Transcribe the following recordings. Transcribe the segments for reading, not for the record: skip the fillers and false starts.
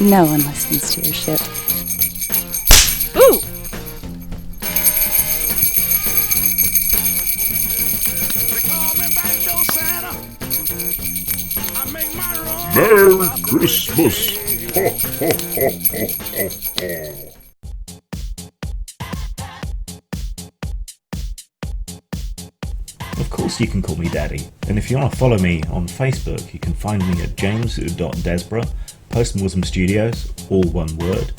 No one listens to your shit. Ooh! Merry Christmas! Ho, ho, ho, ho, ho, ho. Of course you can call me Daddy, and if you want to follow me on Facebook, you can find me at james.desborough, Post-Muslim Studios, all one word,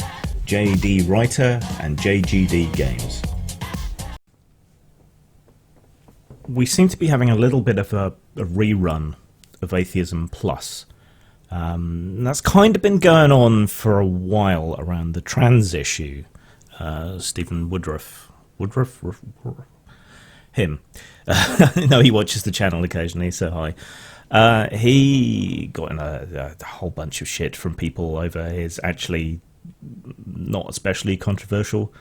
JD Writer and JGD Games. We seem to be having a little bit of a rerun of Atheism Plus. That's kind of been going on for a while around the trans issue. Stephen Woodruff, him. No, he watches the channel occasionally, so hi. He got in a whole bunch of shit from people over his actually not especially controversial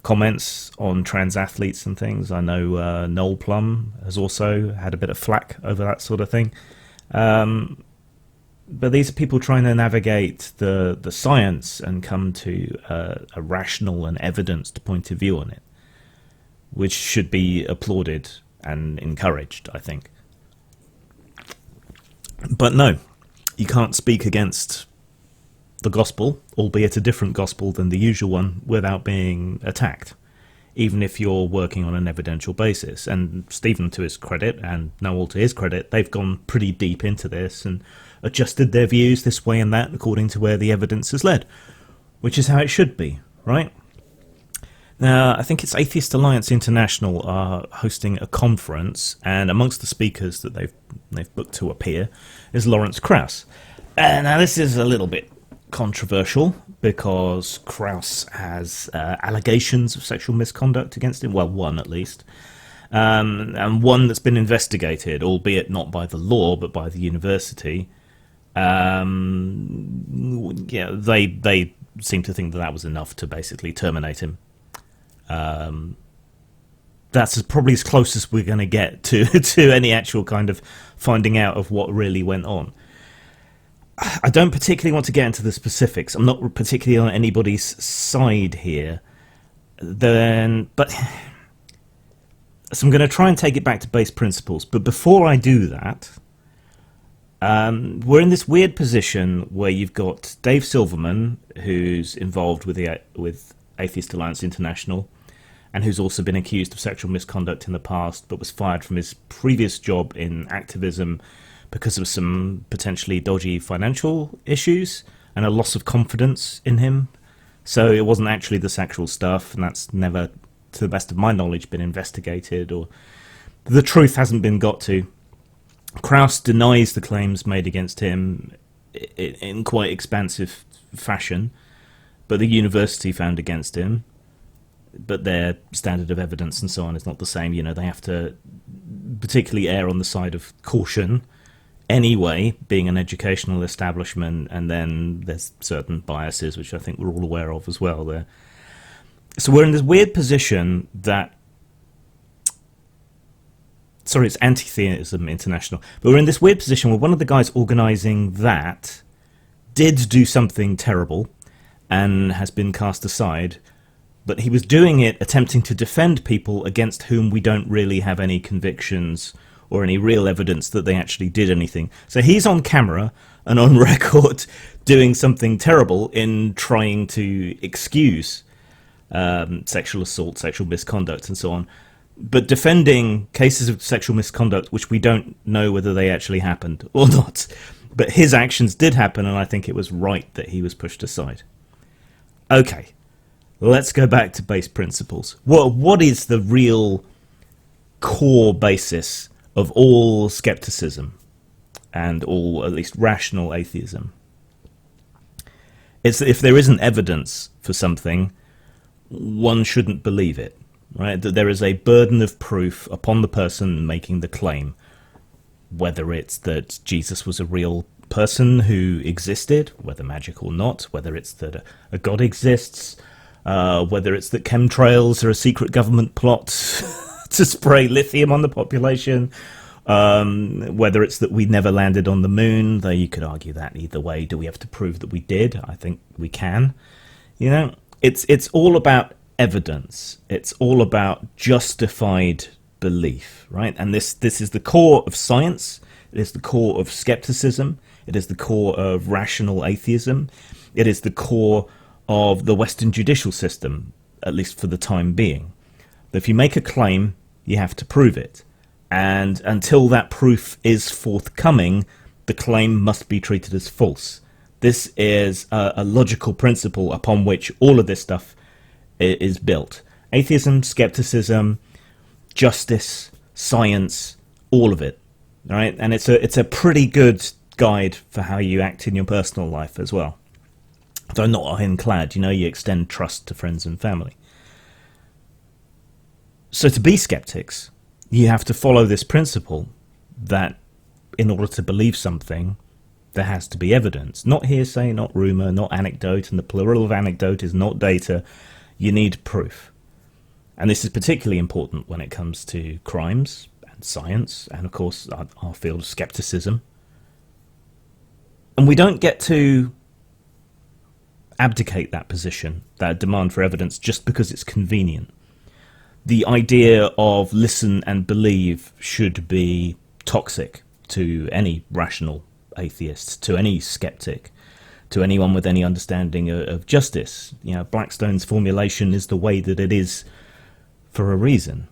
comments on trans athletes and things. I know Noel Plum has also had a bit of flack over that sort of thing. But these are people trying to navigate the science and come to a rational and evidenced point of view on it, which should be applauded and encouraged, I think. But no, you can't speak against the gospel, albeit a different gospel than the usual one, without being attacked, even if you're working on an evidential basis. And Stephen, to his credit, and Noel, to his credit, they've gone pretty deep into this and adjusted their views this way and that according to where the evidence has led, which is how it should be, right? Now, I think it's Atheist Alliance International are hosting a conference, and amongst the speakers that they've booked to appear is Lawrence Krauss. Now, this is a little bit controversial because Krauss has allegations of sexual misconduct against him, well, one at least, and one that's been investigated, albeit not by the law but by the university. Yeah, they seem to think that was enough to basically terminate him. That's probably as close as we're going to get to any actual kind of finding out of what really went on. I don't particularly want to get into the specifics. I'm not particularly on anybody's side here. But so I'm going to try and take it back to base principles. But before I do that, we're in this weird position where you've got Dave Silverman, who's involved with Atheist Alliance International, and who's also been accused of sexual misconduct in the past, but was fired from his previous job in activism because of some potentially dodgy financial issues and a loss of confidence in him. So it wasn't actually the sexual stuff, and that's never, to the best of my knowledge, been investigated, or the truth hasn't been got to. Krauss denies the claims made against him in quite expansive fashion, but the university found against him. But their standard of evidence and so on is not the same. You know, they have to particularly err on the side of caution anyway, being an educational establishment, and then there's certain biases, which I think we're all aware of as well there. So we're in this weird position that... Sorry, it's Anti-Theism International. But we're in this weird position where one of the guys organising that did do something terrible and has been cast aside, but he was doing it attempting to defend people against whom we don't really have any convictions or any real evidence that they actually did anything. So he's on camera and on record doing something terrible in trying to excuse sexual assault, sexual misconduct, and so on, but defending cases of sexual misconduct which we don't know whether they actually happened or not. But his actions did happen, and I think it was right that he was pushed aside. Okay. Let's go back to base principles. What is the real core basis of all skepticism and all, at least, rational atheism? It's that if there isn't evidence for something, one shouldn't believe it, right? That there is a burden of proof upon the person making the claim, whether it's that Jesus was a real person who existed, whether magic or not, whether it's that a God exists, whether it's that chemtrails are a secret government plot to spray lithium on the population, Whether it's that we never landed on the moon, though you could argue that either way. Do we have to prove that we did? I think we can. It's all about evidence. It's all about justified belief, right? And this is the core of science. It is the core of skepticism. It is the core of rational atheism. It is the core of the Western judicial system, at least for the time being. If you make a claim, you have to prove it. And until that proof is forthcoming, the claim must be treated as false. This is a logical principle upon which all of this stuff is built. Atheism, skepticism, justice, science, all of it. Right? And it's a pretty good guide for how you act in your personal life as well. Though not ironclad, you extend trust to friends and family. So to be skeptics, you have to follow this principle that in order to believe something, there has to be evidence. Not hearsay, not rumour, not anecdote, and the plural of anecdote is not data. You need proof. And this is particularly important when it comes to crimes and science, and of course our field of skepticism. And we don't get to abdicate that position, that demand for evidence, just because it's convenient. The idea of listen and believe should be toxic to any rational atheist, to any skeptic, to anyone with any understanding of justice. Blackstone's formulation is the way that it is for a reason.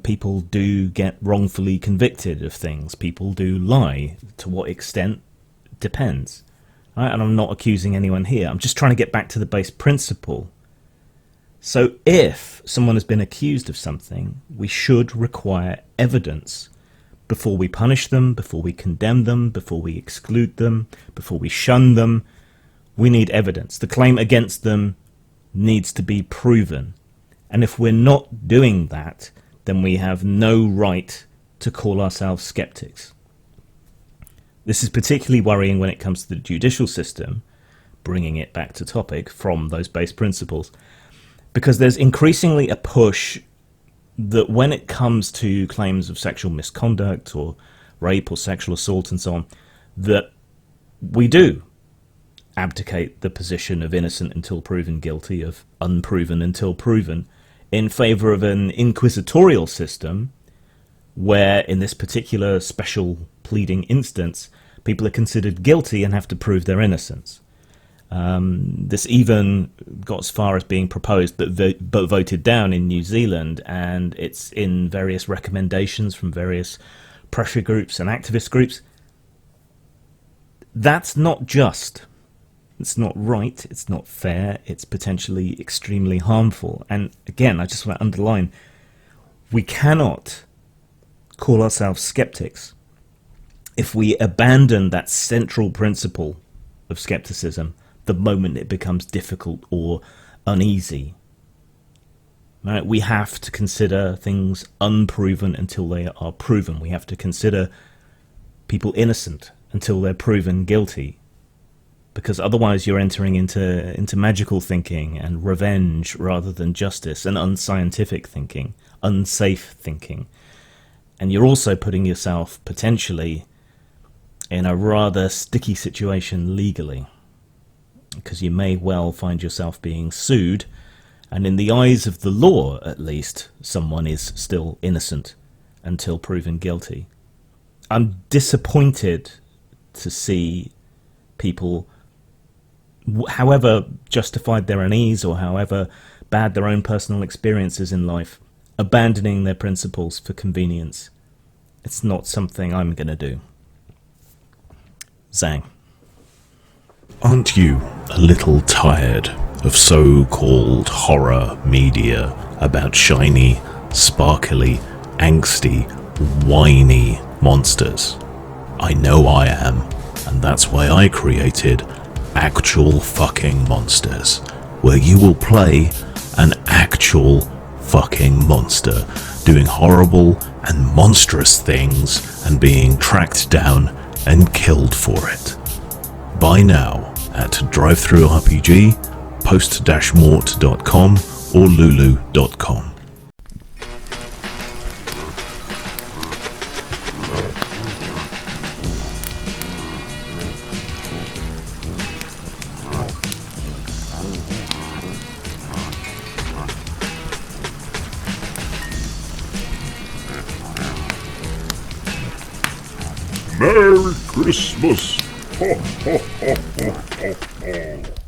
People do get wrongfully convicted of things. People do lie. To what extent depends. Right? And I'm not accusing anyone here. I'm just trying to get back to the base principle. So if someone has been accused of something, we should require evidence before we punish them, before we condemn them, before we exclude them, before we shun them. We need evidence. The claim against them needs to be proven. And if we're not doing that, then we have no right to call ourselves skeptics. This is particularly worrying when it comes to the judicial system, bringing it back to topic from those base principles. Because there's increasingly a push that when it comes to claims of sexual misconduct or rape or sexual assault and so on, that we do abdicate the position of innocent until proven guilty, of unproven until proven, in favour of an inquisitorial system where, in this particular special pleading instance, people are considered guilty and have to prove their innocence. This even got as far as being proposed but voted down in New Zealand, and it's in various recommendations from various pressure groups and activist groups. That's not just. It's not right, it's not fair, it's potentially extremely harmful. And again, I just want to underline, we cannot call ourselves skeptics if we abandon that central principle of skepticism the moment it becomes difficult or uneasy. Right? We have to consider things unproven until they are proven. We have to consider people innocent until they're proven guilty. Because otherwise you're entering into magical thinking and revenge rather than justice, and unscientific thinking, unsafe thinking. And you're also putting yourself potentially in a rather sticky situation legally, because you may well find yourself being sued, and in the eyes of the law, at least, someone is still innocent until proven guilty. I'm disappointed to see people, however justified their unease or however bad their own personal experiences in life, abandoning their principles for convenience. It's not something I'm going to do. Zhang. Aren't you a little tired of so-called horror media about shiny, sparkly, angsty, whiny monsters? I know I am, and that's why I created Actual Fucking Monsters, where you will play an actual fucking monster doing horrible and monstrous things and being tracked down and killed for it. Buy now at DriveThruRPG, post-mort.com or lulu.com. Merry Christmas! Ho, ho, ho, ho, ho, ho.